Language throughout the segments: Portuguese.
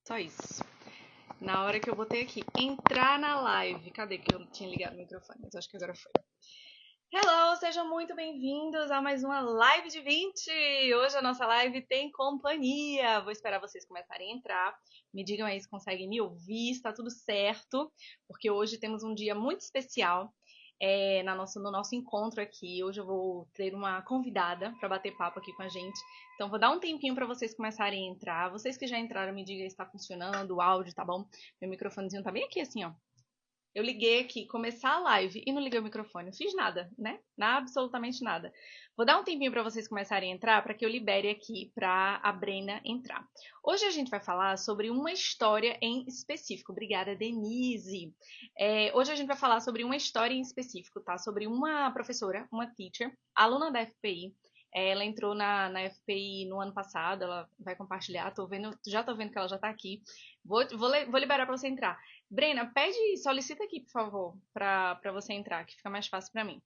Só isso. Na hora que eu botei aqui, entrar na live. Cadê que eu tinha ligado o microfone? Mas acho que agora foi. Hello, sejam muito bem-vindos a mais uma live de 20. Hoje a nossa live tem companhia. Vou esperar vocês começarem a entrar. Me digam aí se conseguem me ouvir, se tá tudo certo. Porque hoje temos um dia muito especial no nosso encontro aqui. Hoje eu vou ter uma convidada para bater papo aqui com a gente. Então vou dar um tempinho para vocês começarem a entrar. Vocês que já entraram, me digam se está funcionando, o áudio, tá bom? Meu microfonezinho tá bem aqui assim, ó. Eu liguei aqui, começar a live e não liguei o microfone. Não fiz nada, né? Absolutamente nada. Vou dar um tempinho para vocês começarem a entrar para que eu libere aqui para a Brena entrar. Hoje a gente vai falar sobre uma história em específico. Obrigada, Denise. Hoje a gente vai falar sobre uma história em específico, tá? Sobre uma professora, uma teacher, aluna da FPI. Ela entrou na FPI no ano passado, ela vai compartilhar. Já tô vendo que ela já tá aqui. Vou liberar para você entrar. Brena, solicita aqui, por favor, para você entrar, que fica mais fácil para mim.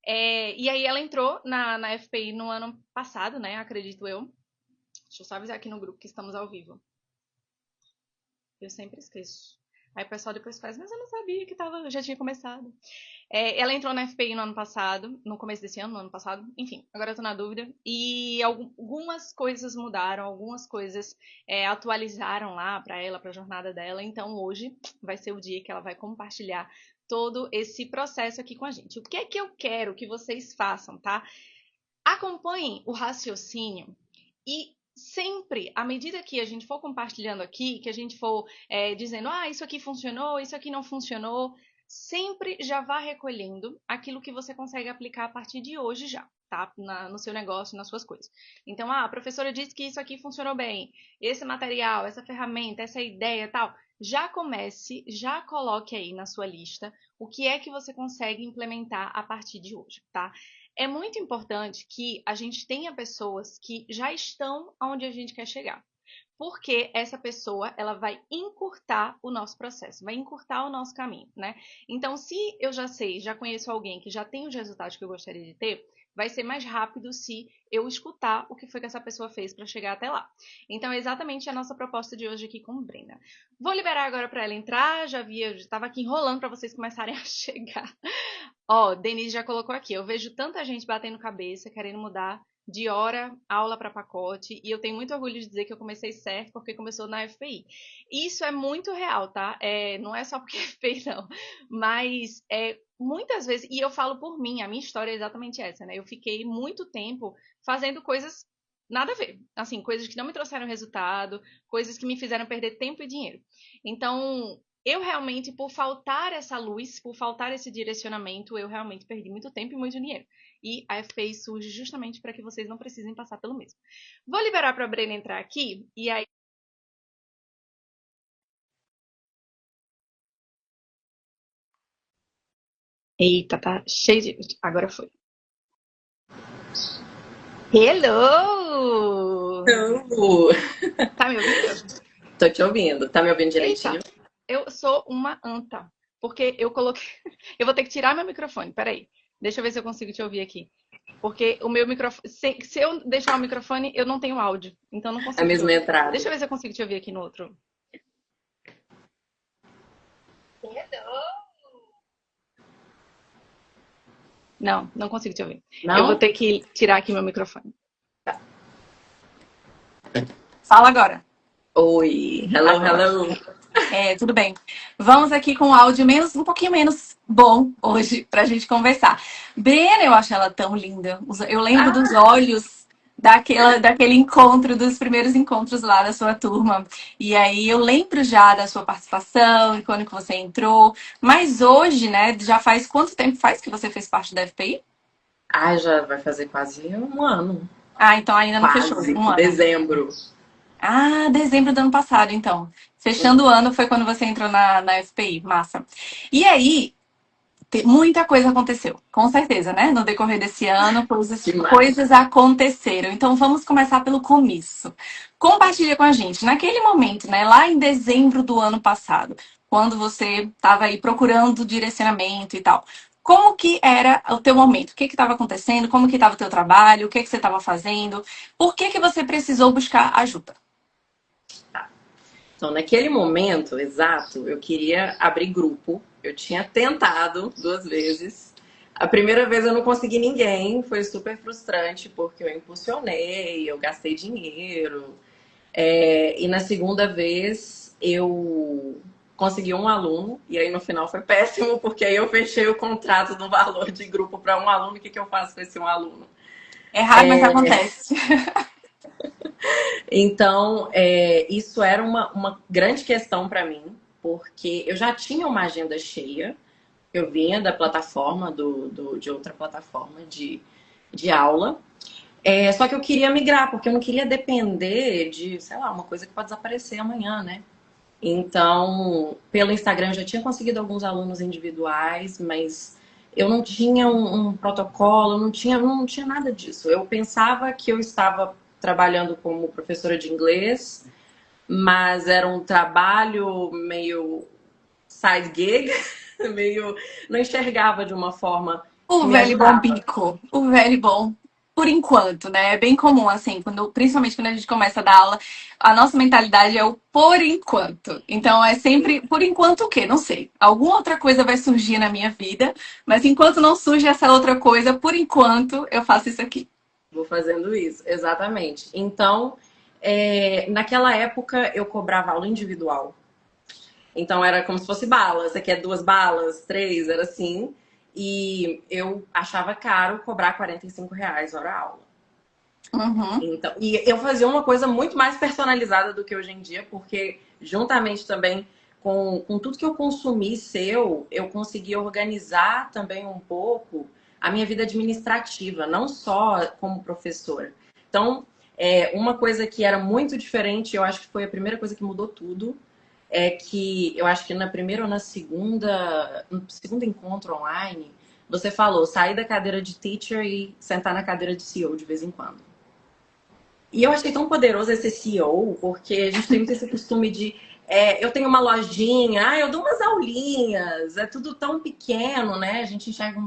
E aí ela entrou na FPI no ano passado, né? Acredito eu. Deixa eu só avisar aqui no grupo que estamos ao vivo. Eu sempre esqueço. Aí o pessoal depois faz, mas eu não sabia que já tinha começado. Ela entrou na FPI no ano passado, no começo desse ano, no ano passado, enfim, agora eu tô na dúvida. E algumas coisas mudaram, algumas coisas atualizaram lá pra ela, pra jornada dela. Então hoje vai ser o dia que ela vai compartilhar todo esse processo aqui com a gente. O que é que eu quero que vocês façam, tá? Acompanhem o raciocínio e sempre, à medida que a gente for compartilhando aqui, que a gente for dizendo, isso aqui funcionou, isso aqui não funcionou, sempre já vá recolhendo aquilo que você consegue aplicar a partir de hoje já, tá? No seu negócio, nas suas coisas. Então, a professora disse que isso aqui funcionou bem, esse material, essa ferramenta, essa ideia tal. Já comece, já coloque aí na sua lista o que é que você consegue implementar a partir de hoje, tá? É muito importante que a gente tenha pessoas que já estão onde a gente quer chegar. Porque essa pessoa, ela vai encurtar o nosso processo, vai encurtar o nosso caminho, né? Então, se eu já conheço alguém que já tem os resultados que eu gostaria de ter, vai ser mais rápido se eu escutar o que foi que essa pessoa fez para chegar até lá. Então, é exatamente a nossa proposta de hoje aqui com Brena. Vou liberar agora para ela entrar, eu já estava aqui enrolando para vocês começarem a chegar. Denise já colocou aqui, eu vejo tanta gente batendo cabeça, querendo mudar de hora, aula para pacote, e eu tenho muito orgulho de dizer que eu comecei certo porque começou na FPI. Isso é muito real, tá? Não é só porque é FPI, não. Mas muitas vezes, e eu falo por mim, a minha história é exatamente essa, né? Eu fiquei muito tempo fazendo coisas nada a ver. Assim, coisas que não me trouxeram resultado, coisas que me fizeram perder tempo e dinheiro. Então, eu realmente, por faltar essa luz, por faltar esse direcionamento, eu realmente perdi muito tempo e muito dinheiro. E a FPI surge justamente para que vocês não precisem passar pelo mesmo. Vou liberar para a Brena entrar aqui, e aí... Eita, tá cheio de... Agora foi. Hello! Então, Tá me ouvindo? tô te ouvindo. Tá me ouvindo Eita, direitinho? eu sou uma anta. Porque eu coloquei... Eu vou ter que tirar meu microfone, peraí. Deixa eu ver se eu consigo te ouvir aqui. Porque o meu microfone. Se eu deixar o microfone, eu não tenho áudio. Então eu não A consigo te mesma ouvir. entrada. Deixa eu ver se eu consigo te ouvir aqui no outro. Não, não consigo te ouvir. Eu vou Não? ter que tirar aqui meu microfone. Tá. Fala agora. Oi. Hello, Agora. hello. Tudo bem. Vamos aqui com o áudio um pouquinho menos bom hoje pra gente conversar. Brena, eu acho ela tão linda. Eu lembro dos Ah, olhos daquele encontro, dos primeiros encontros lá da sua turma. E aí eu lembro já da sua participação e quando que você entrou. Mas hoje, né, já faz quanto tempo faz que você fez parte da FPI? já vai fazer quase um ano. Ah, então ainda não fechou Quase. um ano. Dezembro. Ah, dezembro do ano passado, então. Fechando o ano foi quando você entrou na FPI. Massa. E aí, muita coisa aconteceu, com certeza, né? No decorrer desse ano, Demais. coisas aconteceram. Então, vamos começar pelo começo. Compartilha com a gente, naquele momento, né? Lá em dezembro do ano passado, quando você estava aí procurando direcionamento e tal. Como que era o teu momento? O que estava acontecendo? Como que estava o teu trabalho? O que você estava fazendo? Por que você precisou buscar ajuda? Então, naquele momento exato, eu queria abrir grupo. Eu tinha tentado 2 vezes. A primeira vez eu não consegui ninguém, foi super frustrante, porque eu impulsionei, eu gastei dinheiro. E na segunda vez eu consegui um aluno, e aí no final foi péssimo, porque aí eu fechei o contrato do valor de grupo para um aluno. O que que eu faço com esse um aluno? É raro, mas acontece. Então, isso era uma grande questão para mim, porque eu já tinha uma agenda cheia, eu vinha da plataforma, de outra plataforma de aula, só que eu queria migrar, porque eu não queria depender de, sei lá, uma coisa que pode desaparecer amanhã, né? Então, pelo Instagram eu já tinha conseguido alguns alunos individuais, mas eu não tinha um protocolo, eu não tinha nada disso. Eu pensava que eu estava trabalhando como professora de inglês, mas era um trabalho meio side gig, meio não enxergava de uma forma que O me velho bom ajudava. bico, o velho bom, por enquanto, né? É bem comum, assim, principalmente quando a gente começa a dar aula, a nossa mentalidade é o por enquanto. Então é sempre, por enquanto o quê? Não sei. Alguma outra coisa vai surgir na minha vida, mas enquanto não surge essa outra coisa, por enquanto eu faço isso aqui. Vou fazendo isso, exatamente. Então, naquela época eu cobrava aula individual. Então era como se fosse bala. Você quer 2 balas, 3, era assim. E eu achava caro cobrar R$ 45 hora aula. Uhum. Então, e eu fazia uma coisa muito mais personalizada do que hoje em dia, porque juntamente também com tudo que eu consumi seu, eu consegui organizar também um pouco a minha vida administrativa, não só como professora. Então, uma coisa que era muito diferente, eu acho que foi a primeira coisa que mudou tudo, é que eu acho que na primeira ou na segunda, no segundo encontro online, você falou sair da cadeira de teacher e sentar na cadeira de CEO de vez em quando. E eu achei tão poderoso esse CEO, porque a gente tem muito esse costume de. Eu tenho uma lojinha, eu dou umas aulinhas, é tudo tão pequeno, né? A gente enxerga.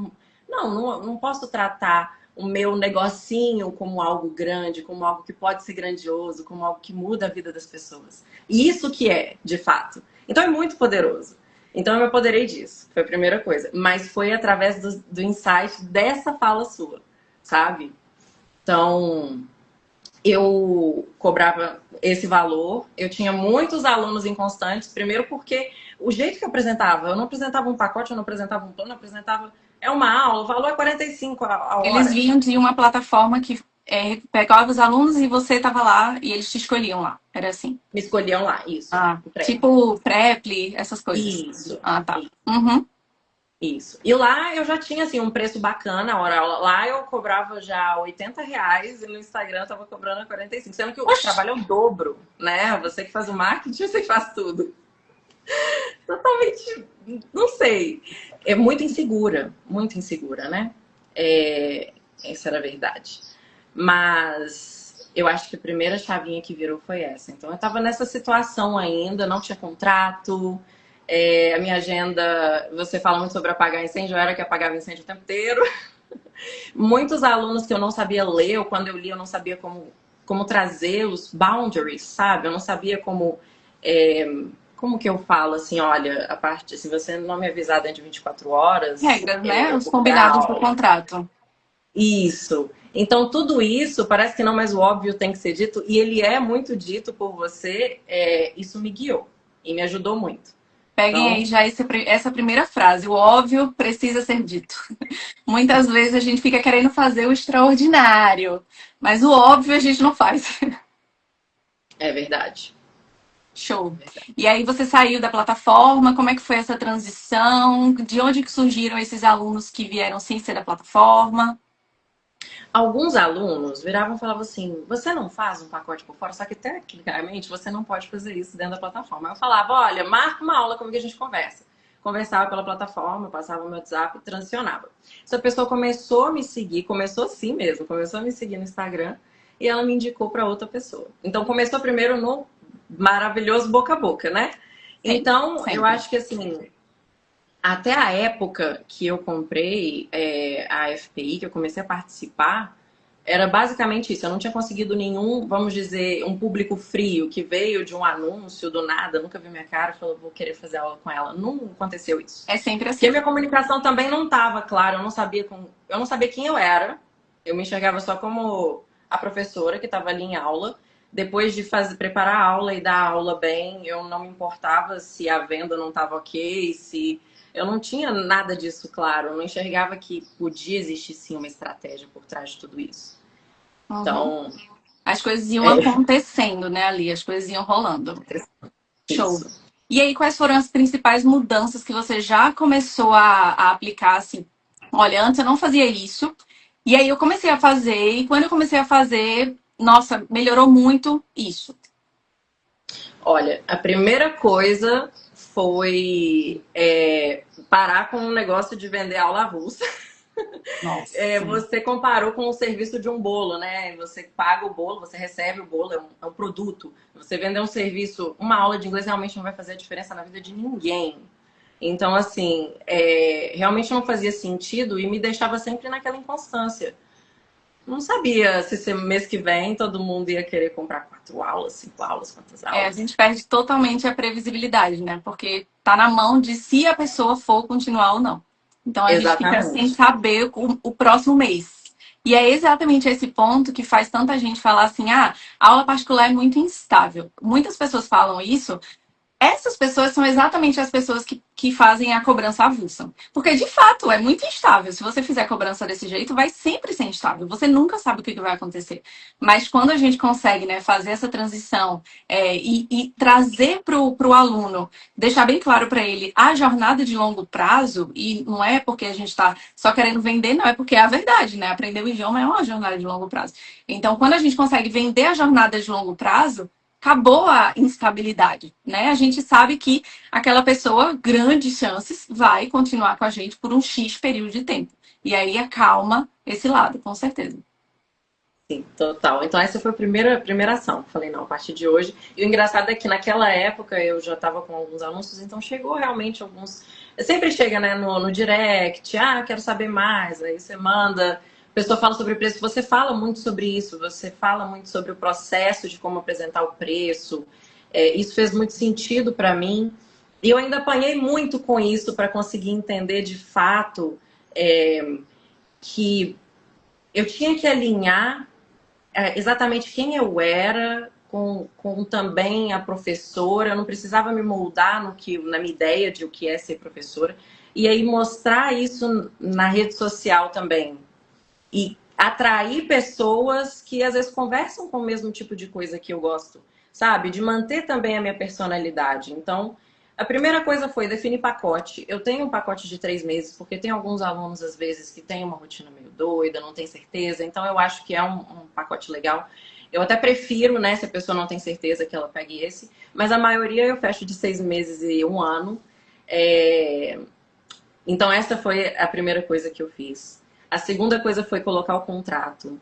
Não posso tratar o meu negocinho como algo grande, como algo que pode ser grandioso, como algo que muda a vida das pessoas. E isso que é, de fato. Então é muito poderoso. Então eu me apoderei disso, foi a primeira coisa. Mas foi através do insight dessa fala sua, sabe? Então eu cobrava esse valor. Eu tinha muitos alunos inconstantes, primeiro porque o jeito que eu não apresentava um pacote, eu não apresentava um plano, eu apresentava uma aula, o valor é 45 a Eles hora. vinham de uma plataforma que pegava os alunos e você estava lá e eles te escolhiam lá. Era assim. Me escolhiam lá, isso, Ah, o pré. tipo Preply, essas coisas. Isso, Ah, tá. Uhum. isso. E lá eu já tinha assim um preço bacana, a hora aula. Lá eu cobrava já R$ 80 e no Instagram eu tava cobrando 45, sendo que o Oxi. trabalho é o dobro, né? Você que faz o marketing, você que faz tudo. Totalmente, não sei. É muito insegura, né? Essa era a verdade. Mas eu acho que a primeira chavinha que virou foi essa. Então eu tava nessa situação ainda, não tinha contrato. A minha agenda, você fala muito sobre apagar incêndio, eu era que apagava incêndio o tempo inteiro. Muitos alunos que eu não sabia ler, ou quando eu li, eu não sabia como trazê-los, boundaries, sabe? Eu não sabia é, como que eu falo assim, olha, a parte, se você não me avisar dentro de 24 horas, Regras, eu não né? vou Os cobrar combinados do aula. contrato. Isso. Então, tudo isso, parece que não, mas o óbvio tem que ser dito, e ele é muito dito por você, isso me guiou e me ajudou muito. Peguem aí Então, já essa primeira frase. O óbvio precisa ser dito. Muitas vezes a gente fica querendo fazer o extraordinário, mas o óbvio a gente não faz. é verdade. Show. E aí você saiu da plataforma, como é que foi essa transição? De onde que surgiram esses alunos que vieram sem ser da plataforma? Alguns alunos viravam e falavam assim: você não faz um pacote por fora, só que tecnicamente você não pode fazer isso dentro da plataforma. Eu falava: olha, marca uma aula comigo que a gente conversa. Conversava pela plataforma, passava o meu WhatsApp e transionava. Essa pessoa começou a me seguir, começou assim mesmo, começou a me seguir no Instagram e ela me indicou para outra pessoa. Então começou primeiro no maravilhoso boca a boca, né? Sim, Então eu sempre. acho que assim, até a época que eu comprei a FPI, que eu comecei a participar, Era basicamente isso. Eu não tinha conseguido nenhum, vamos dizer, um público frio que veio de um anúncio do nada, nunca viu minha cara e falou, vou querer fazer aula com ela. Não aconteceu isso. É sempre Porque a assim. minha comunicação também não estava clara, eu não sabia quem eu era. Eu me enxergava só como a professora que estava ali em aula. Depois de preparar a aula e dar a aula bem, eu não me importava se a venda não estava ok, se eu não tinha nada disso claro. Eu não enxergava que podia existir sim uma estratégia por trás de tudo isso. Uhum. Então, As coisas iam é acontecendo, né, ali, as coisas iam rolando. Show. isso. E aí, quais foram as principais mudanças que você já começou a aplicar, assim? Olha, antes eu não fazia isso, e aí eu comecei a fazer, e quando eu comecei a fazer, nossa, melhorou muito isso. Olha, a primeira coisa foi parar com o negócio de vender aula russa. Nossa. Você comparou com o serviço de um bolo, né? Você paga o bolo, você recebe o bolo, é um produto. Você vender um serviço, uma aula de inglês realmente não vai fazer a diferença na vida de ninguém. Então, assim, realmente não fazia sentido e me deixava sempre naquela inconstância. Não sabia se esse mês que vem todo mundo ia querer comprar 4 aulas, 5 aulas, quantas É, a aulas. gente perde totalmente a previsibilidade, né? Porque tá na mão de se a pessoa for continuar ou não. Então a gente fica sem Exatamente. saber o próximo mês. E é exatamente esse ponto que faz tanta gente falar assim: ah, a aula particular é muito instável. Muitas pessoas falam isso. Essas pessoas são exatamente as pessoas que fazem a cobrança avulsa. Porque, de fato, é muito instável. Se você fizer a cobrança desse jeito, vai sempre ser instável. Você nunca sabe o que vai acontecer. Mas quando a gente consegue, né, fazer essa transição e trazer para o aluno, deixar bem claro para ele a jornada de longo prazo, e não é porque a gente está só querendo vender, não, é porque é a verdade, né? Aprender o idioma é uma jornada de longo prazo. Então, quando a gente consegue vender a jornada de longo prazo, acabou a instabilidade, né? A gente sabe que aquela pessoa, grandes chances, vai continuar com a gente por um X período de tempo. E aí acalma esse lado, com certeza. Sim, total. Então essa foi a primeira ação. Falei, não, a partir de hoje. E o engraçado é que naquela época eu já estava com alguns anúncios, então chegou realmente alguns. Sempre chega, né, no direct, quero saber mais. Aí você manda, a pessoa fala sobre o preço, você fala muito sobre isso, você fala muito sobre o processo de como apresentar o preço. Isso fez muito sentido para mim. E eu ainda apanhei muito com isso para conseguir entender de fato que eu tinha que alinhar exatamente quem eu era, com também a professora. Eu não precisava me moldar na minha ideia de o que é ser professora. E aí mostrar isso na rede social também. E atrair pessoas que às vezes conversam com o mesmo tipo de coisa que eu gosto, sabe? De manter também a minha personalidade. Então, a primeira coisa foi definir pacote. Eu tenho um pacote de 3 meses, porque tem alguns alunos, às vezes, que têm uma rotina meio doida, não tem certeza. Então, eu acho que é um pacote legal. Eu até prefiro, né, se a pessoa não tem certeza, que ela pegue esse. Mas a maioria eu fecho de 6 meses e um ano. É... Então, essa foi a primeira coisa que eu fiz. A segunda coisa foi colocar o contrato.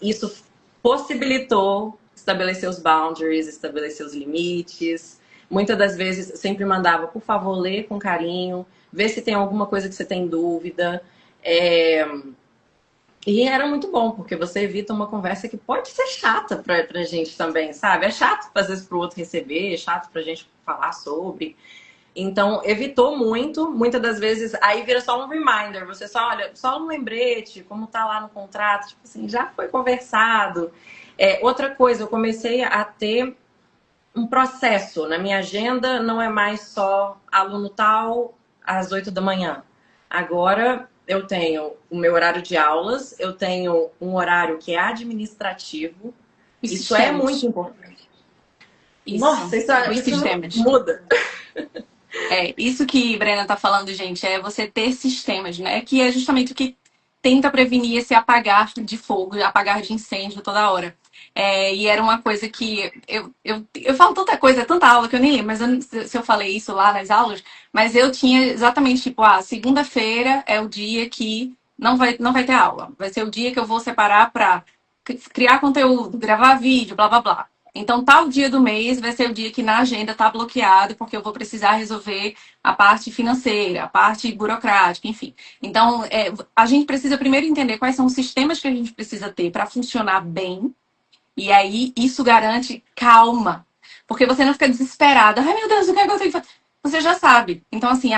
Isso possibilitou estabelecer os boundaries, estabelecer os limites. Muitas das vezes eu sempre mandava, por favor, lê com carinho, vê se tem alguma coisa que você tem dúvida. E era muito bom, porque você evita uma conversa que pode ser chata pra gente também, sabe? É chato, às vezes, pro outro receber, é chato pra gente falar sobre. Então, evitou muito. Muitas das vezes, aí vira só um reminder. Você só olha, só um lembrete, como tá lá no contrato. Tipo assim, já foi conversado. Outra coisa, eu comecei a ter um processo. Na minha agenda, não é mais só aluno tal às 8 da manhã. Agora, eu tenho o meu horário de aulas, eu tenho um horário que é administrativo. Os Isso é sistemas. muito importante. Isso. Nossa, Os isso sistemas. muda. Isso que Brena tá falando, gente, é você ter sistemas, né? Que é justamente o que tenta prevenir esse apagar de fogo, apagar de incêndio toda hora. E era uma coisa que eu falo tanta coisa, tanta aula que eu nem lembro, mas eu não sei se eu falei isso lá nas aulas, mas eu tinha exatamente tipo, segunda-feira é o dia que não vai ter aula. Vai ser o dia que eu vou separar para criar conteúdo, gravar vídeo, blá blá blá. Então, tal dia do mês vai ser o dia que na agenda está bloqueado, porque eu vou precisar resolver a parte financeira, a parte burocrática, enfim. Então, a gente precisa primeiro entender quais são os sistemas que a gente precisa ter para funcionar bem, e aí isso garante calma. Porque você não fica desesperada. Ai, meu Deus, o que é que eu tenho que fazer? Você já sabe. Então, assim,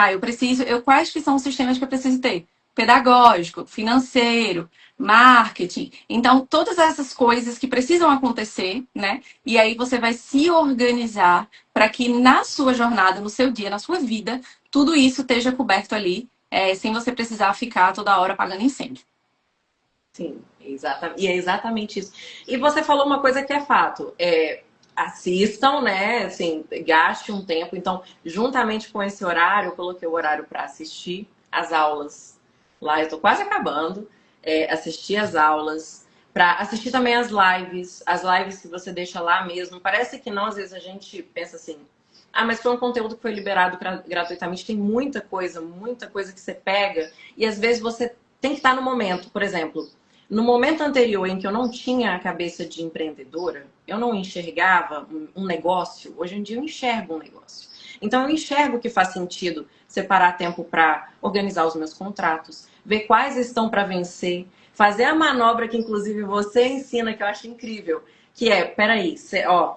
quais que são os sistemas que eu preciso ter? Pedagógico, financeiro, marketing. Então, todas essas coisas que precisam acontecer, né? E aí você vai se organizar para que na sua jornada, no seu dia, na sua vida, tudo isso esteja coberto ali, sem você precisar ficar toda hora apagando incêndio. Sim, exatamente. E é exatamente isso. E você falou uma coisa que é fato. Assistam, né? Assim, gaste um tempo. Então, juntamente com esse horário, eu coloquei o horário para assistir as aulas. Lá eu tô quase acabando. Assistir as aulas, para assistir também as lives que você deixa lá mesmo. Parece que não, às vezes a gente pensa assim, mas foi um conteúdo que foi liberado gratuitamente. Tem muita coisa que você pega, e às vezes você tem que estar no momento. Por exemplo, no momento anterior em que eu não tinha a cabeça de empreendedora, eu não enxergava um negócio. Hoje em dia eu enxergo um negócio. Então eu enxergo que faz sentido separar tempo para organizar os meus contratos, ver quais estão para vencer, fazer a manobra que inclusive você ensina, que eu acho incrível, que peraí,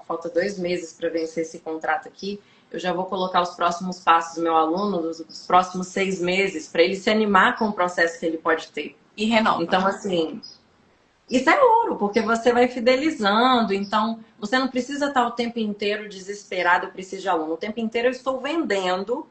falta 2 meses para vencer esse contrato aqui, eu já vou colocar os próximos passos do meu aluno, dos próximos 6 meses, para ele se animar com o processo que ele pode ter. E renova. Então, assim, isso é ouro, porque você vai fidelizando. Então, você não precisa estar o tempo inteiro desesperado, eu preciso de aluno. O tempo inteiro eu estou vendendo,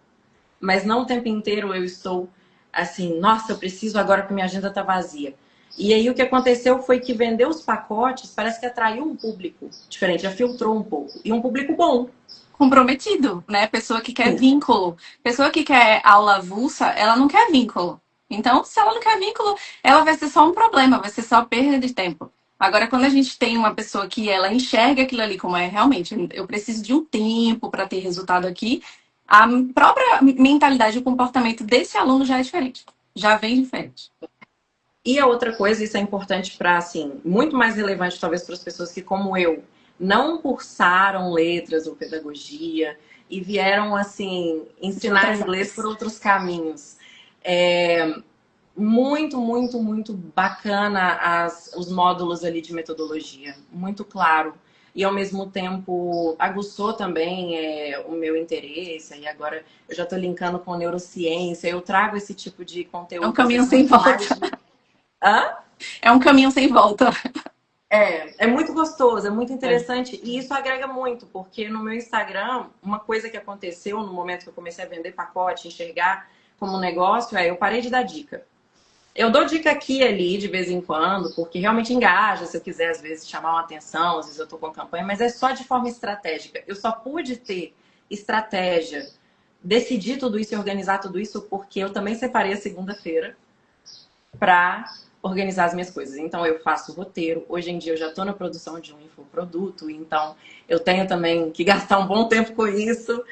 mas não o tempo inteiro eu estou assim, nossa, eu preciso agora que minha agenda está vazia. E aí o que aconteceu foi que vender os pacotes parece que atraiu um público diferente, já filtrou um pouco. E um público bom. Comprometido, né? Pessoa que quer vínculo. Pessoa que quer aula avulsa, ela não quer vínculo. Então, se ela não quer vínculo, ela vai ser só um problema, vai ser só perda de tempo. Agora, quando a gente tem uma pessoa que ela enxerga aquilo ali como realmente, eu preciso de um tempo para ter resultado aqui, a própria mentalidade e o comportamento desse aluno já é diferente. Já vem diferente. E a outra coisa, isso é importante para, assim, muito mais relevante talvez para as pessoas que, como eu, não cursaram letras ou pedagogia e vieram, assim, ensinar inglês por outros caminhos. Muito, muito, muito bacana os módulos ali de metodologia. Muito claro. E, ao mesmo tempo, aguçou também o meu interesse. E agora eu já estou linkando com neurociência. Eu trago esse tipo de conteúdo. É um caminho sem volta. É um caminho sem volta. É muito gostoso, é muito interessante. E isso agrega muito, porque no meu Instagram, uma coisa que aconteceu no momento que eu comecei a vender pacote, enxergar como um negócio, eu parei de dar dica. Eu dou dica aqui e ali, de vez em quando, porque realmente engaja, se eu quiser, às vezes, chamar uma atenção, às vezes eu tô com campanha, mas é só de forma estratégica. Eu só pude ter estratégia, decidir tudo isso e organizar tudo isso, porque eu também separei a segunda-feira para organizar as minhas coisas. Então, eu faço roteiro. Hoje em dia, eu já estou na produção de um infoproduto, então eu tenho também que gastar um bom tempo com isso.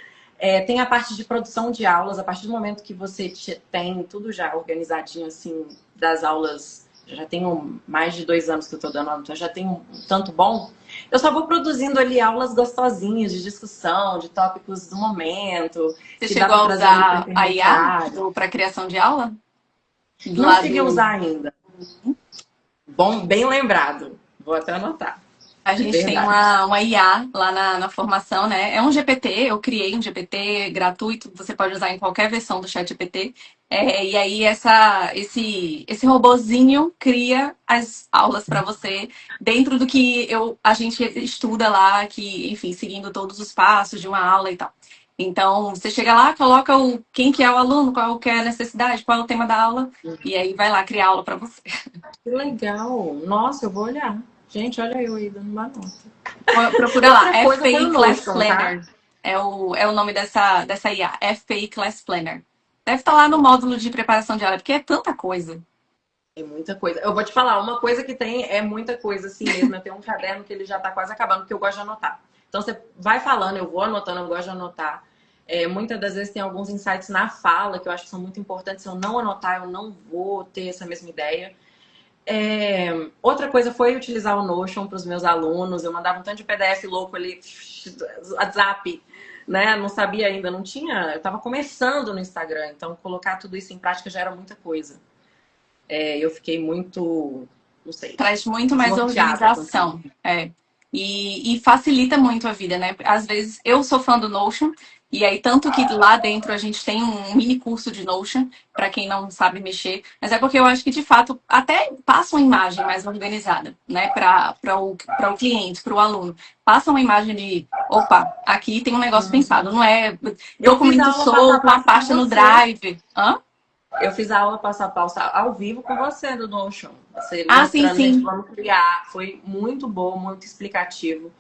Tem a parte de produção de aulas. A partir do momento que você tem tudo já organizadinho, assim, das aulas, já tenho mais de 2 anos que eu estou dando aula, então já tenho um tanto bom. Eu só vou produzindo ali aulas gostosinhas de discussão, de tópicos do momento. Você chegou a usar a IA para criação de aula? Não consegui usar ainda. Bom, bem lembrado. Vou até anotar. A gente tem uma IA lá na formação, né? É um GPT, eu criei um GPT gratuito, você pode usar em qualquer versão do ChatGPT. E aí esse robozinho cria as aulas para você dentro do que a gente estuda lá, que, enfim, seguindo todos os passos de uma aula e tal. Então, você chega lá, coloca quem que é o aluno, qual que é a necessidade, qual é o tema da aula, e aí vai lá criar aula para você. Que legal! Nossa, eu vou olhar. Gente, olha eu aí dando uma nota. Procura lá, FPI Class Planner. Tá? É o nome dessa IA, FPI Class Planner. Deve estar lá no módulo de preparação de aula, porque é tanta coisa. É muita coisa. Eu vou te falar, uma coisa que tem é muita coisa assim mesmo. Eu tenho um caderno que ele já está quase acabando, porque eu gosto de anotar. Então você vai falando, eu vou anotando, eu gosto de anotar. Muitas das vezes tem alguns insights na fala que eu acho que são muito importantes. Se eu não anotar, eu não vou ter essa mesma ideia. Outra coisa foi utilizar o Notion para os meus alunos. Eu mandava um tanto de PDF louco ali, WhatsApp, né? Não sabia ainda, não tinha. Eu estava começando no Instagram, então colocar tudo isso em prática já era muita coisa. Eu fiquei muito, não sei, Traz muito mais desnorteada com tudo. organização. E facilita muito a vida, né? Às vezes eu sou fã do Notion, e aí tanto que lá dentro a gente tem um mini curso de Notion, para quem não sabe mexer, mas é porque eu acho que de fato até passa uma imagem mais organizada, né? Para o cliente, para o aluno. Passa uma imagem de, opa, aqui tem um negócio pensado, não é Eu fiz a documento aula passo a solto, uma passo com pasta no você. Drive. Hã? Eu fiz a aula passo a passo ao vivo com você do Notion. Você Ah, sim, mostrando, gente, sim. vamos criar. Foi muito bom, muito explicativo.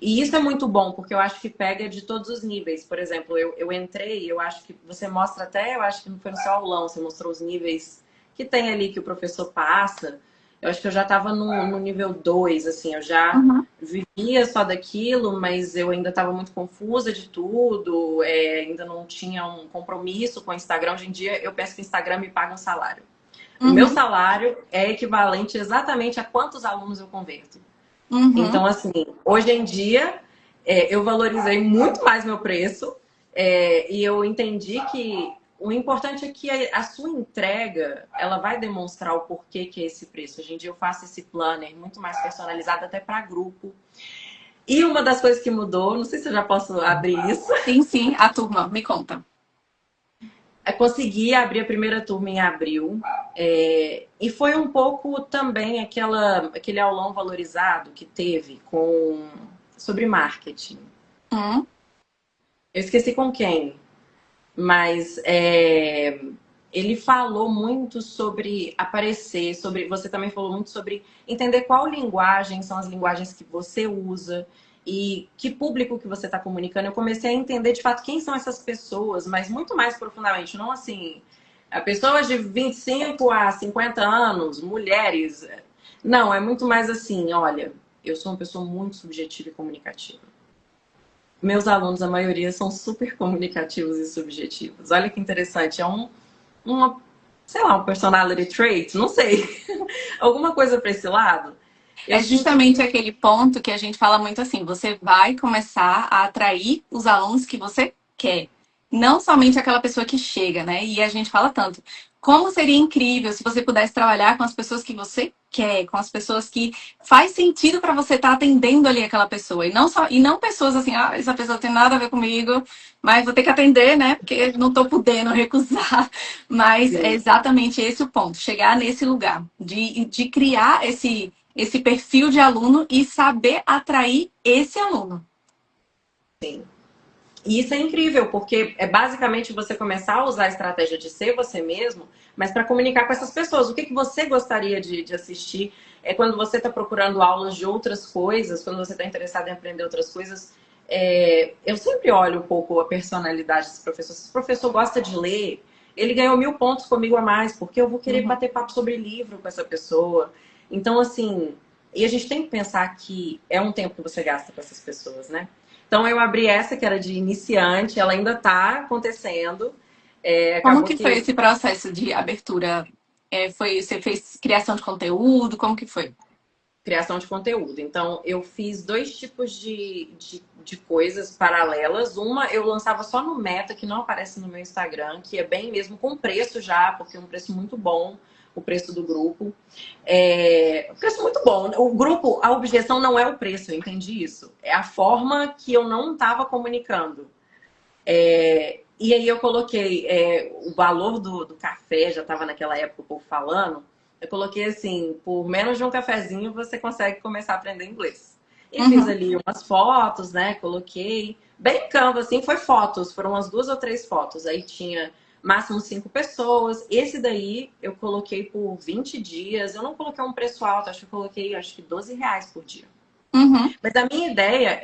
E isso é muito bom, porque eu acho que pega de todos os níveis. Por exemplo, eu entrei, eu acho que você mostra até, eu acho que não foi no seu aulão, você mostrou os níveis que tem ali que o professor passa. Eu acho que eu já estava no nível 2 assim, eu já Uhum. vivia só daquilo, mas eu ainda estava muito confusa de tudo, ainda não tinha um compromisso com o Instagram. Hoje em dia, eu penso que o Instagram me paga um salário. O meu Uhum. salário é equivalente exatamente a quantos alunos eu converto. Uhum. Então, assim, hoje em dia, eu valorizei muito mais meu preço, e eu entendi que o importante é que a sua entrega, ela vai demonstrar o porquê que é esse preço. Hoje em dia eu faço esse planner muito mais personalizado até para grupo. E uma das coisas que mudou, não sei se eu já posso abrir isso, Sim, sim, a turma, me conta. é conseguir abrir a primeira turma em abril. E foi um pouco também aquele aulão valorizado que teve sobre marketing. Hum, Eu esqueci com quem, mas ele falou muito sobre aparecer, sobre. Você também falou muito sobre entender qual linguagem são as linguagens que você usa e que público que você está comunicando. Eu comecei a entender de fato quem são essas pessoas, mas muito mais profundamente, não assim, pessoas de 25 a 50 anos, mulheres. Não, é muito mais assim, olha, eu sou uma pessoa muito subjetiva e comunicativa. Meus alunos, a maioria, são super comunicativos e subjetivos. Olha que interessante. Uma, sei lá, um personality trait, não sei. Alguma coisa para esse lado. Eu É sinto justamente que aquele ponto que a gente fala muito assim: você vai começar a atrair os alunos que você quer, não somente aquela pessoa que chega, né? E a gente fala tanto. Como seria incrível se você pudesse trabalhar com as pessoas que você quer, com as pessoas que faz sentido para você estar atendendo ali aquela pessoa e não pessoas assim, ah, essa pessoa tem nada a ver comigo, mas vou ter que atender, né? Porque não estou podendo recusar. Mas é sim, exatamente esse o ponto, chegar nesse lugar de criar esse perfil de aluno e saber atrair esse aluno. sim. E isso é incrível, porque é basicamente você começar a usar a estratégia de ser você mesmo, mas para comunicar com essas pessoas. O que, que você gostaria de assistir? É quando você está procurando aulas de outras coisas, quando você está interessado em aprender outras coisas. Eu sempre olho um pouco a personalidade desse professor. Se o professor gosta de ler, ele ganhou 1000 pontos comigo a mais, porque eu vou querer Uhum. bater papo sobre livro com essa pessoa. Então, assim, e a gente tem que pensar que é um tempo que você gasta com essas pessoas, né? Então eu abri essa que era de iniciante, ela ainda está acontecendo. Como Acabou que foi que esse processo de abertura? Você fez criação de conteúdo? Como que foi? criação de conteúdo. Então eu fiz dois tipos de coisas paralelas. Uma eu lançava só no Meta, que não aparece no meu Instagram, que é bem mesmo com preço já, porque é um preço muito bom. O preço do grupo. Um preço muito bom. O grupo, a objeção não é o preço, eu entendi isso. É a forma que eu não estava comunicando. E aí eu coloquei o valor do café, já estava naquela época o povo falando. Eu coloquei assim, por menos de um cafezinho você consegue começar a aprender inglês. E fiz Uhum. ali umas fotos, né? Coloquei bem Canva, assim, foi fotos, foram umas 2 ou 3 fotos. Aí tinha máximo 5 pessoas. Esse daí eu coloquei por 20 dias. Eu não coloquei um preço alto, acho que eu coloquei acho que R$ 12 por dia. Uhum. Mas a minha ideia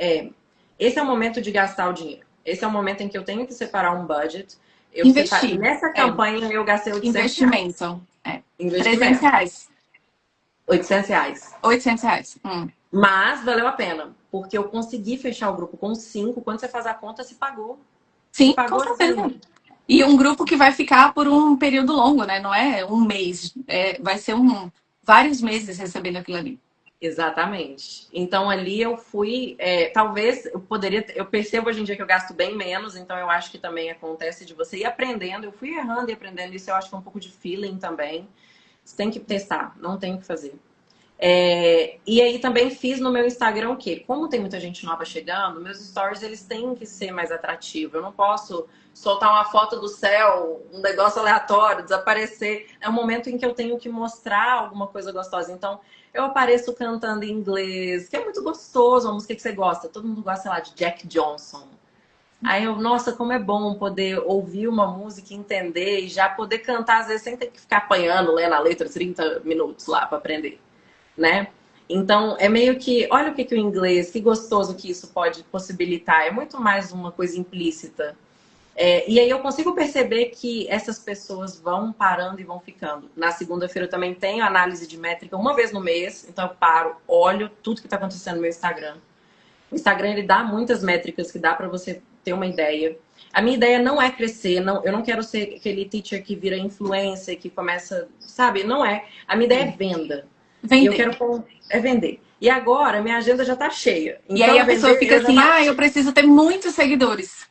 esse é o momento de gastar o dinheiro. Esse é o momento em que eu tenho que separar um budget. Investir. Nessa É, campanha eu gastei R$ 800. investimento. É. 300 Investimento. reais. R$ 800. R$ 800. Mas valeu a pena. Porque eu consegui fechar o grupo com 5. Quando você faz a conta, se pagou. Se Sim, com pagou certeza. assim. E um grupo que vai ficar por um período longo, né? Não é um mês. Vai ser um. vários meses recebendo aquilo ali. Exatamente. Então ali eu fui, talvez eu poderia, eu percebo hoje em dia que eu gasto bem menos, então eu acho que também acontece de você ir aprendendo. Eu fui errando e aprendendo, isso eu acho que é um pouco de feeling também. Você tem que testar, não tem o que fazer. E aí também fiz no meu Instagram o quê? Como tem muita gente nova chegando, meus stories eles têm que ser mais atrativos. Eu não posso soltar uma foto do céu, um negócio aleatório, desaparecer. É um momento em que eu tenho que mostrar alguma coisa gostosa. Então, eu apareço cantando em inglês, que é muito gostoso, uma música que você gosta. Todo mundo gosta, sei lá, de Jack Johnson. Aí eu, nossa, como é bom poder ouvir uma música, entender e já poder cantar, às vezes, sem ter que ficar apanhando, lendo a letra 30 minutos lá para aprender, né? Então, é meio que, olha o que o inglês, que gostoso que isso pode possibilitar. É muito mais uma coisa implícita. E aí eu consigo perceber que essas pessoas vão parando e vão ficando. Na segunda-feira eu também tenho análise de métrica uma vez no mês. Então eu paro, olho tudo que está acontecendo no meu Instagram. O Instagram, ele dá muitas métricas que dá para você ter uma ideia. A minha ideia não é crescer, não, eu não quero ser aquele teacher que vira influencer, que começa, sabe? Não é. A minha ideia é venda. Vender. E eu quero vender. E agora, minha agenda já tá cheia. Então, e aí a pessoa fica assim, eu preciso ter muitos seguidores.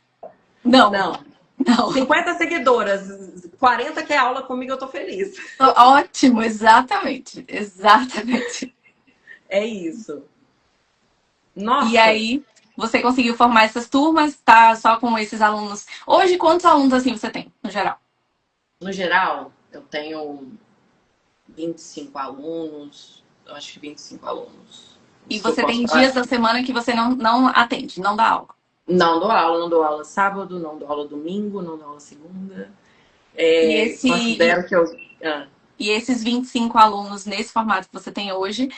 Não. Não. 50 seguidoras, 40 quer aula comigo, eu tô feliz. Ótimo, exatamente. Exatamente. É isso. Nossa. E aí, você conseguiu formar essas turmas, tá só com esses alunos. Hoje, quantos alunos assim você tem, no geral? No geral, eu tenho 25 alunos. Eu acho que 25 alunos. E você tem dias da semana que você não atende, não dá aula? Não dou aula sábado, não dou aula domingo, não dou aula segunda. Considero que eu... E esses 25 alunos nesse formato que você tem hoje,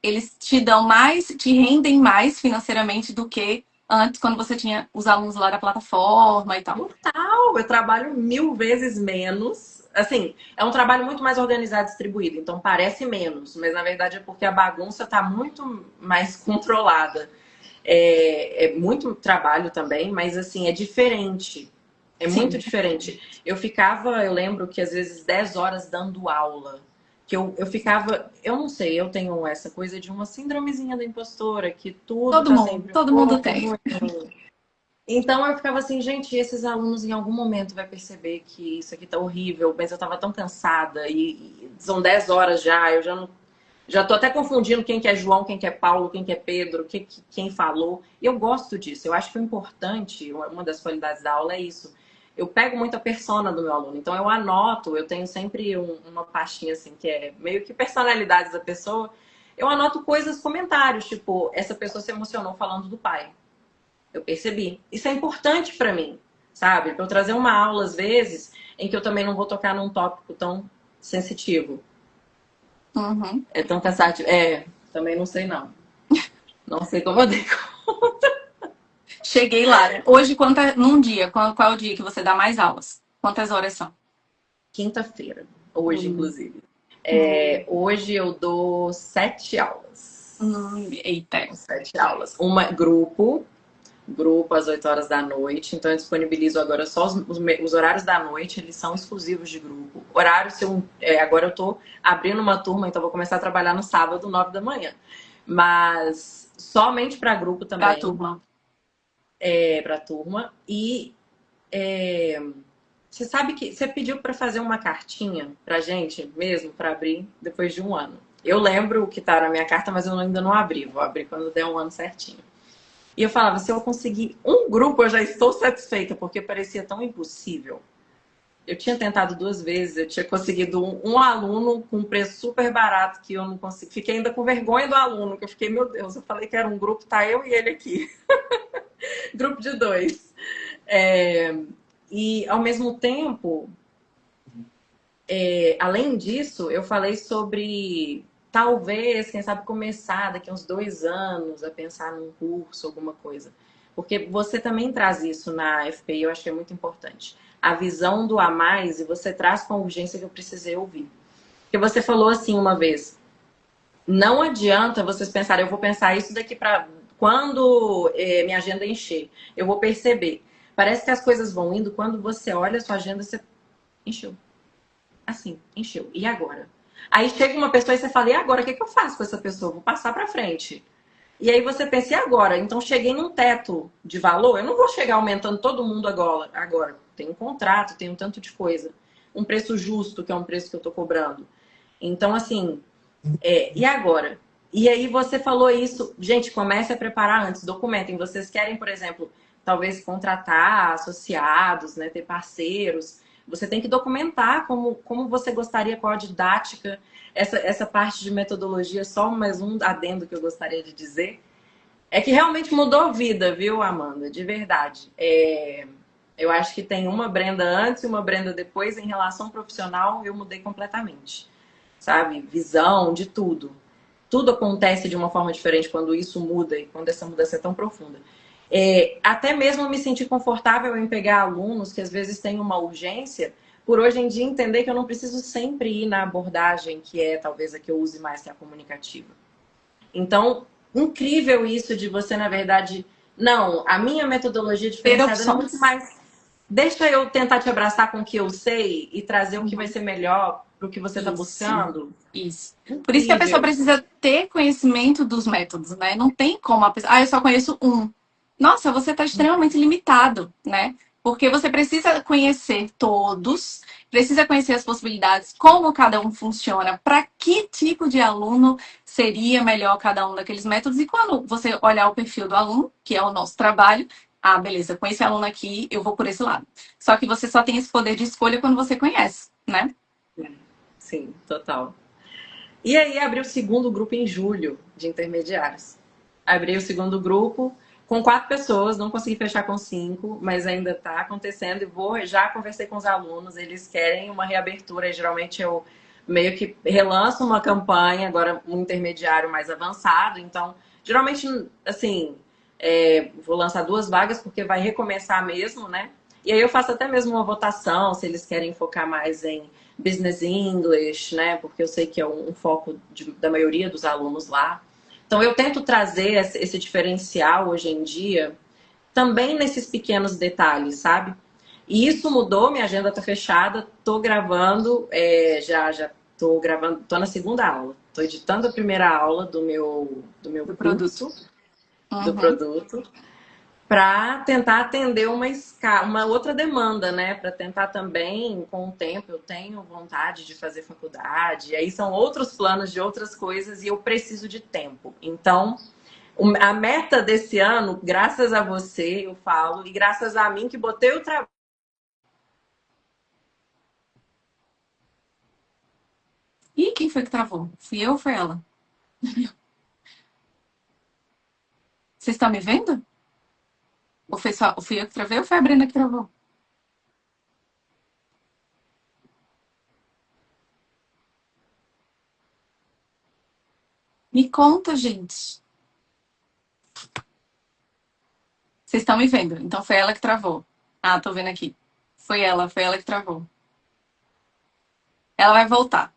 eles te dão mais, te rendem mais financeiramente do que antes, quando você tinha os alunos lá da plataforma e tal? Total! Eu trabalho 1000 vezes menos. Assim, é um trabalho muito mais organizado e distribuído, então parece menos, mas na verdade é porque a bagunça está muito mais controlada. É muito trabalho também, mas assim, é diferente. É Sim. muito diferente. Eu lembro que às vezes 10 horas dando aula. Que eu ficava, eu não sei, eu tenho essa coisa de uma síndromezinha da impostora, que tudo tá sempre Todo mundo tem. Então eu ficava assim, gente, esses alunos em algum momento vai perceber que isso aqui tá horrível, mas eu tava tão cansada e são 10 horas já, eu já tô até confundindo quem que é João, quem que é Paulo, quem que é Pedro, quem falou. E eu gosto disso, eu acho que o importante, uma das qualidades da aula é isso. Eu pego muito a persona do meu aluno, então eu anoto, eu tenho sempre uma pastinha assim, que é meio que personalidades da pessoa. Eu anoto coisas, comentários, tipo, essa pessoa se emocionou falando do pai. Eu percebi. Isso é importante para mim, sabe? Para eu trazer uma aula, às vezes, em que eu também não vou tocar num tópico tão sensitivo. Uhum. É tão cansativo. Também não sei, não. Não sei como eu dei conta. Cheguei lá. Hoje, num dia, qual é o dia que você dá mais aulas? Quantas horas são? Quinta-feira. Hoje, inclusive. Hoje eu dou 7 aulas. Eita. 7 aulas. Uma grupo às 8 horas da noite. Então eu disponibilizo agora só os horários da noite, eles são exclusivos de grupo. Agora eu tô abrindo uma turma, então vou começar a trabalhar no sábado, 9 da manhã. Mas somente para grupo também. Pra turma. Pra turma. E você sabe que você pediu para fazer uma cartinha pra gente mesmo, para abrir depois de um ano. Eu lembro o que tá na minha carta, mas eu ainda não abri. Vou abrir quando der um ano certinho. E eu falava, se eu conseguir um grupo, eu já estou satisfeita, porque parecia tão impossível. Eu tinha tentado 2 vezes, eu tinha conseguido um aluno com um preço super barato, que eu não consegui. Fiquei ainda com vergonha do aluno, que eu fiquei, meu Deus, eu falei que era um grupo, tá eu e ele aqui. Grupo de 2. E, ao mesmo tempo, além disso, eu falei sobre... Talvez, quem sabe, começar daqui a uns 2 anos a pensar num curso, alguma coisa. Porque você também traz isso na FPI, eu acho que é muito importante. A visão do a mais, e você traz com a urgência que eu precisei ouvir. Porque você falou assim uma vez, não adianta vocês pensarem, eu vou pensar isso daqui para quando minha agenda encher. Eu vou perceber. Parece que as coisas vão indo, quando você olha a sua agenda, você encheu. Assim, encheu. E agora? Aí chega uma pessoa e você fala, e agora, o que eu faço com essa pessoa? Vou passar para frente. E aí você pensa, e agora? Então cheguei num teto de valor, eu não vou chegar aumentando todo mundo agora. Tem um contrato, tem um tanto de coisa. Um preço justo, que é um preço que eu tô cobrando. Então, assim, e agora? E aí você falou isso, gente, comece a preparar antes, documentem. Vocês querem, por exemplo, talvez contratar associados, né, ter parceiros. Você tem que documentar como você gostaria, qual a didática, essa parte de metodologia, só mais um adendo que eu gostaria de dizer, é que realmente mudou a vida, viu, Amanda? De verdade. Eu acho que tem uma Brenda antes e uma Brenda depois. Em relação profissional, eu mudei completamente. Sabe? Visão, de tudo. Tudo acontece de uma forma diferente quando isso muda e quando essa mudança é tão profunda. Até mesmo me sentir confortável em pegar alunos que às vezes têm uma urgência, por hoje em dia entender que eu não preciso sempre ir na abordagem que é talvez a que eu use mais, que é a comunicativa. Então, incrível isso de você, na verdade, não, a minha metodologia diferenciada é muito mais. Deixa eu tentar te abraçar com o que eu sei e trazer o que vai ser melhor para o que você está buscando. Isso. Por isso que a pessoa precisa ter conhecimento dos métodos, né? Não tem como a pessoa. Eu só conheço um. Nossa, você está extremamente limitado, né? Porque você precisa conhecer todos, precisa conhecer as possibilidades, como cada um funciona, para que tipo de aluno seria melhor cada um daqueles métodos. E quando você olhar o perfil do aluno, que é o nosso trabalho, beleza, com esse aluno aqui, eu vou por esse lado. Só que você só tem esse poder de escolha quando você conhece, né? Sim, total. E aí abri o segundo grupo em julho de intermediários. Abri o segundo grupo com 4 pessoas, não consegui fechar com 5, mas ainda está acontecendo e já conversei com os alunos, eles querem uma reabertura, e geralmente eu meio que relanço uma campanha, agora um intermediário mais avançado, então geralmente, assim, vou lançar 2 vagas porque vai recomeçar mesmo, né? E aí eu faço até mesmo uma votação, se eles querem focar mais em Business English, né? Porque eu sei que é um foco da maioria dos alunos lá. Então eu tento trazer esse diferencial hoje em dia também nesses pequenos detalhes, sabe? E isso mudou, minha agenda tá fechada, tô gravando, já tô gravando, tô na segunda aula. Tô editando a primeira aula do meu curso, do produto, para tentar atender uma outra demanda, né? Para tentar também, com o tempo, eu tenho vontade de fazer faculdade, e aí são outros planos de outras coisas e eu preciso de tempo. Então, a meta desse ano, graças a você, eu falo, e graças a mim que botei o trabalho. E quem foi que travou? Fui eu ou foi ela? Vocês estão me vendo? Ou fui eu que travei ou foi a Brenda que travou? Me conta, gente. Vocês estão me vendo. Então foi ela que travou. Tô vendo aqui. Foi ela que travou. Ela vai voltar.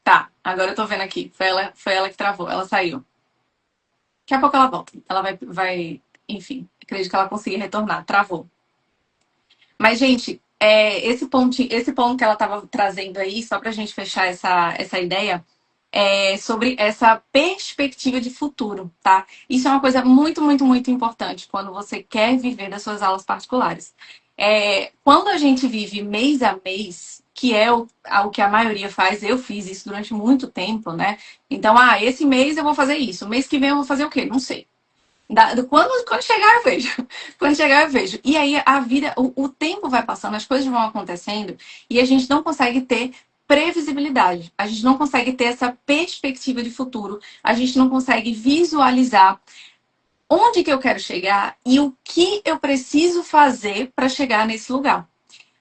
Tá, agora eu tô vendo aqui. Foi ela que travou. Ela saiu. Daqui a pouco ela volta. Ela enfim, acredito que ela consiga retornar. Travou. Mas, gente, esse ponto que ela estava trazendo aí, só para a gente fechar essa ideia, sobre essa perspectiva de futuro, tá? Isso é uma coisa muito, muito, muito importante quando você quer viver das suas aulas particulares. Quando a gente vive mês a mês, que é o que a maioria faz, eu fiz isso durante muito tempo, né? Então, esse mês eu vou fazer isso, o mês que vem eu vou fazer o quê? Não sei. Quando chegar, eu vejo. Quando chegar, eu vejo. E aí a vida, o tempo vai passando, as coisas vão acontecendo e a gente não consegue ter previsibilidade. A gente não consegue ter essa perspectiva de futuro. A gente não consegue visualizar onde que eu quero chegar e o que eu preciso fazer para chegar nesse lugar.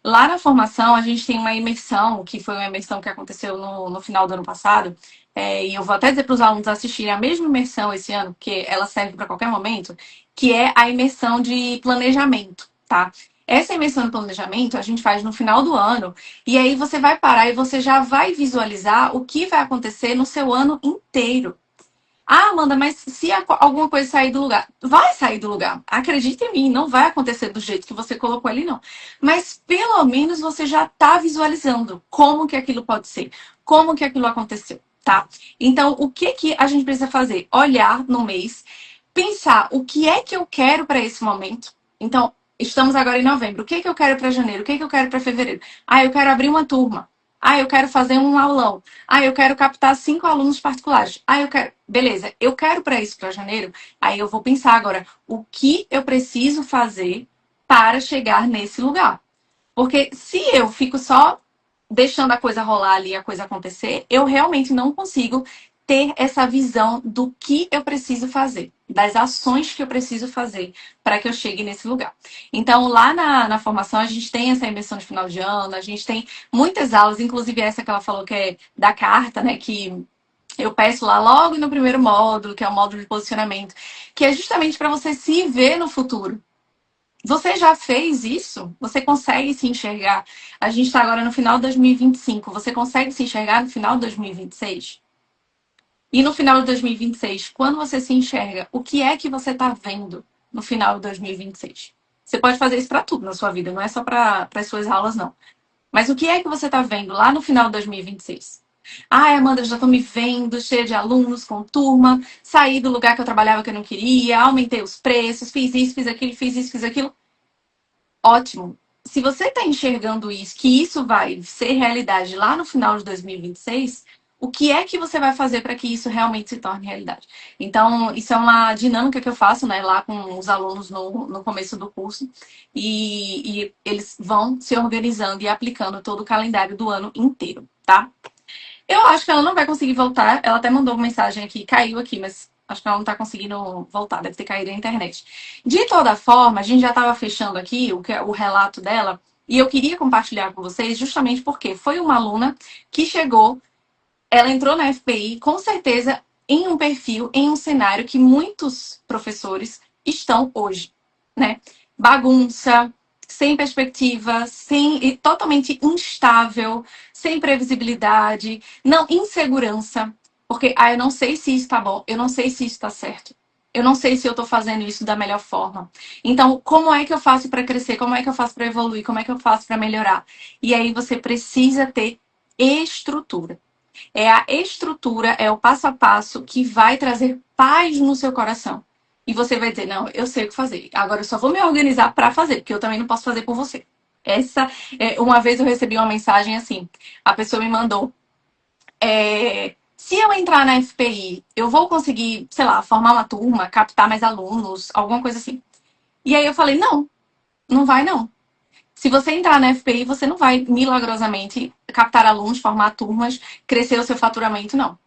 Lá na formação, a gente tem uma imersão, que foi uma imersão que aconteceu no final do ano passado, e eu vou até dizer para os alunos assistirem a mesma imersão esse ano, porque ela serve para qualquer momento, que é a imersão de planejamento, tá? Essa imersão de planejamento a gente faz no final do ano, e aí você vai parar e você já vai visualizar o que vai acontecer no seu ano inteiro. Ah, Amanda, mas se alguma coisa sair do lugar, vai sair do lugar. Acredita em mim, não vai acontecer do jeito que você colocou ali, não. Mas pelo menos você já está visualizando como que aquilo pode ser, como que aquilo aconteceu, tá? Então, o que que a gente precisa fazer? Olhar no mês, pensar o que é que eu quero para esse momento. Então, estamos agora em novembro. O que é que eu quero para janeiro? O que é que eu quero para fevereiro? Ah, eu quero abrir uma turma. Ah, eu quero fazer um aulão. Ah, eu quero captar 5 alunos particulares. Ah, eu quero. Beleza, eu quero para isso para janeiro. Aí eu vou pensar agora o que eu preciso fazer para chegar nesse lugar. Porque se eu fico só deixando a coisa rolar ali, a coisa acontecer, eu realmente não consigo ter essa visão do que eu preciso fazer, das ações que eu preciso fazer para que eu chegue nesse lugar. Então, lá na formação, a gente tem essa imersão de final de ano, a gente tem muitas aulas, inclusive essa que ela falou que é da carta, né? Que eu peço lá logo no primeiro módulo, que é o módulo de posicionamento, que é justamente para você se ver no futuro. Você já fez isso? Você consegue se enxergar? A gente está agora no final de 2025. Você consegue se enxergar no final de 2026? E no final de 2026, quando você se enxerga, o que é que você está vendo no final de 2026? Você pode fazer isso para tudo na sua vida, não é só para as suas aulas, não. Mas o que é que você está vendo lá no final de 2026? Ai, Amanda, eu já estou me vendo cheia de alunos, com turma, saí do lugar que eu trabalhava que eu não queria, aumentei os preços, fiz isso, fiz aquilo, fiz isso, fiz aquilo. Ótimo. Se você está enxergando isso, que isso vai ser realidade lá no final de 2026, o que é que você vai fazer para que isso realmente se torne realidade? Então, isso é uma dinâmica que eu faço, né, lá com os alunos no começo do curso, e eles vão se organizando e aplicando todo o calendário do ano inteiro, tá? Eu acho que ela não vai conseguir voltar. Ela até mandou uma mensagem aqui, caiu aqui, mas acho que ela não tá conseguindo voltar, deve ter caído na internet. De toda forma, a gente já estava fechando aqui o relato dela, e eu queria compartilhar com vocês justamente porque foi uma aluna que chegou, ela entrou na FPI, com certeza, em um perfil, em um cenário que muitos professores estão hoje, né? Bagunça, sem perspectiva, e totalmente instável, sem previsibilidade, não, insegurança, porque eu não sei se isso está bom, eu não sei se isso está certo. Eu não sei se eu estou fazendo isso da melhor forma. Então, como é que eu faço para crescer? Como é que eu faço para evoluir? Como é que eu faço para melhorar? E aí você precisa ter estrutura. É a estrutura, é o passo a passo que vai trazer paz no seu coração. E você vai dizer, não, eu sei o que fazer. Agora eu só vou me organizar para fazer, porque eu também não posso fazer por você. Uma vez eu recebi uma mensagem assim, a pessoa me mandou, se eu entrar na FPI, eu vou conseguir, sei lá, formar uma turma, captar mais alunos, alguma coisa assim. E aí eu falei, não, não vai não. Se você entrar na FPI, você não vai milagrosamente captar alunos, formar turmas, crescer o seu faturamento, não.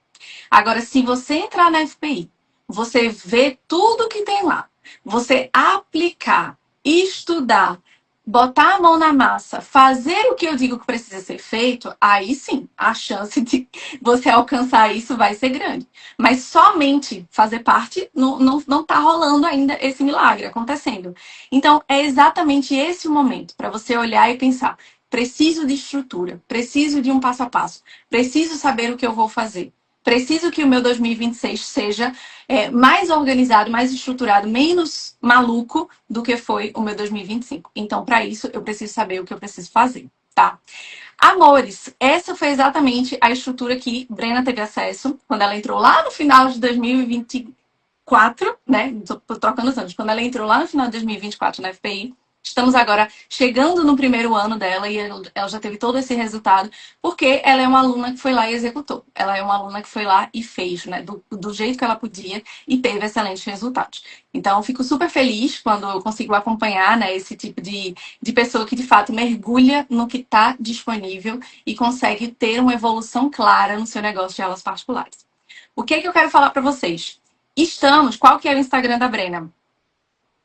Agora, se você entrar na FPI, você vê tudo que tem lá, você aplicar, estudar, botar a mão na massa, fazer o que eu digo que precisa ser feito, aí sim, a chance de você alcançar isso vai ser grande. Mas somente fazer parte não tá rolando ainda esse milagre acontecendo. Então, é exatamente esse o momento para você olhar e pensar: preciso de estrutura, preciso de um passo a passo, preciso saber o que eu vou fazer. Preciso que o meu 2026 seja mais organizado, mais estruturado, menos maluco do que foi o meu 2025. Então, para isso, eu preciso saber o que eu preciso fazer, tá? Amores, essa foi exatamente a estrutura que Brena teve acesso quando ela entrou lá no final de 2024, né? Tô trocando os anos. Quando ela entrou lá no final de 2024 na FPI, estamos agora chegando no primeiro ano dela e ela já teve todo esse resultado, porque ela é uma aluna que foi lá e executou. Ela é uma aluna que foi lá e fez, né? Do jeito que ela podia e teve excelentes resultados. Então, eu fico super feliz quando eu consigo acompanhar, né, esse tipo de pessoa que, de fato, mergulha no que está disponível e consegue ter uma evolução clara no seu negócio de aulas particulares. O que é que eu quero falar para vocês? Qual que é o Instagram da Brena?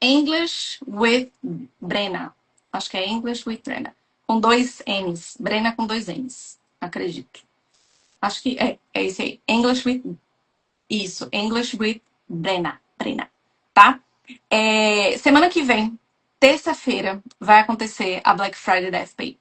English with Brena. Acho que é English with Brena. Com 2 N's. Brena com 2 N's. Acredito. Acho que é esse aí. English with... Isso. English with Brena. Brena. Tá? Semana que vem, terça-feira, vai acontecer a Black Friday da FPI.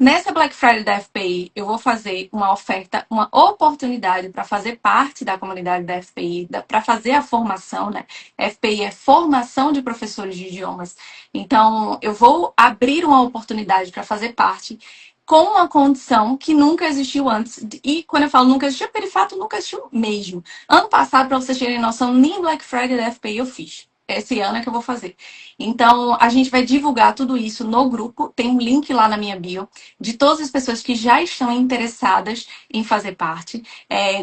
Nessa Black Friday da FPI, eu vou fazer uma oferta, uma oportunidade para fazer parte da comunidade da FPI, para fazer a formação, né? FPI é Formação de Professores de Idiomas. Então, eu vou abrir uma oportunidade para fazer parte com uma condição que nunca existiu antes. E quando eu falo nunca existiu, porque de fato nunca existiu mesmo. Ano passado, para vocês terem noção, nem Black Friday da FPI eu fiz. Esse ano é que eu vou fazer. Então, a gente vai divulgar tudo isso no grupo. Tem um link lá na minha bio de todas as pessoas que já estão interessadas em fazer parte.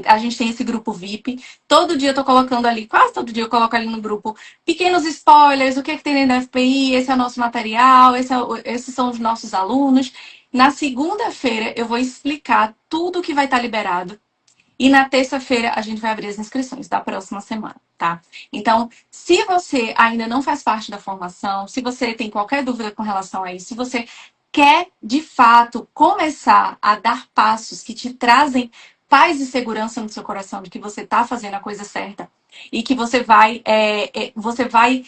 A gente tem esse grupo VIP. Todo dia eu tô colocando ali, quase todo dia eu coloco ali no grupo pequenos spoilers, o que é que tem dentro da FPI, esse é o nosso material, esses são os nossos alunos. Na segunda-feira eu vou explicar tudo que vai estar liberado. E na terça-feira a gente vai abrir as inscrições da próxima semana, tá? Então, se você ainda não faz parte da formação, se você tem qualquer dúvida com relação a isso, se você quer de fato começar a dar passos que te trazem paz e segurança no seu coração de que você está fazendo a coisa certa e que você vai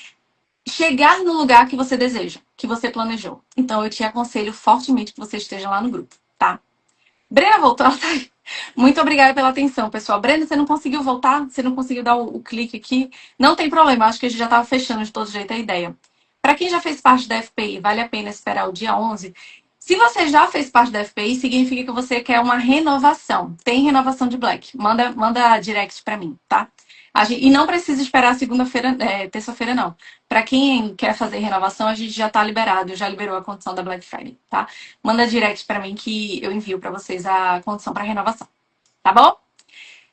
chegar no lugar que você deseja, que você planejou. Então, eu te aconselho fortemente que você esteja lá no grupo, tá? Brena voltou, ela tá aí. Muito obrigada pela atenção, pessoal. Brenda, você não conseguiu voltar? Você não conseguiu dar o clique aqui? Não tem problema, acho que a gente já estava fechando de todo jeito a ideia. Para quem já fez parte da FPI, vale a pena esperar o dia 11. Se você já fez parte da FPI, significa que você quer uma renovação. Tem renovação de Black. Manda direct para mim, tá? E não precisa esperar segunda-feira, terça-feira, não. Para quem quer fazer renovação, a gente já está liberado, já liberou a condição da Black Friday, tá? Manda direct para mim que eu envio para vocês a condição para renovação, tá bom?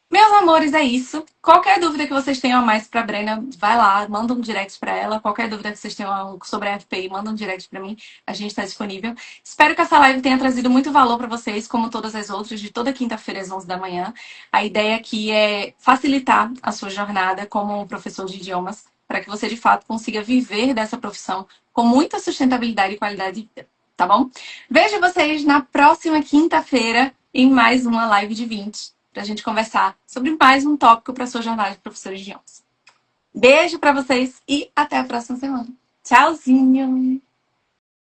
Meus amores, é isso. Qualquer dúvida que vocês tenham a mais para a Brena, vai lá, manda um direct para ela. Qualquer dúvida que vocês tenham sobre a FPI, manda um direct para mim. A gente está disponível. Espero que essa live tenha trazido muito valor para vocês, como todas as outras, de toda quinta-feira às 11 da manhã. A ideia aqui é facilitar a sua jornada como professor de idiomas, para que você, de fato, consiga viver dessa profissão com muita sustentabilidade e qualidade de vida, tá bom? Vejo vocês na próxima quinta-feira em mais uma live de 20 para a gente conversar sobre mais um tópico para a sua jornada de professor de idiomas. Beijo para vocês e até a próxima semana. Tchauzinho!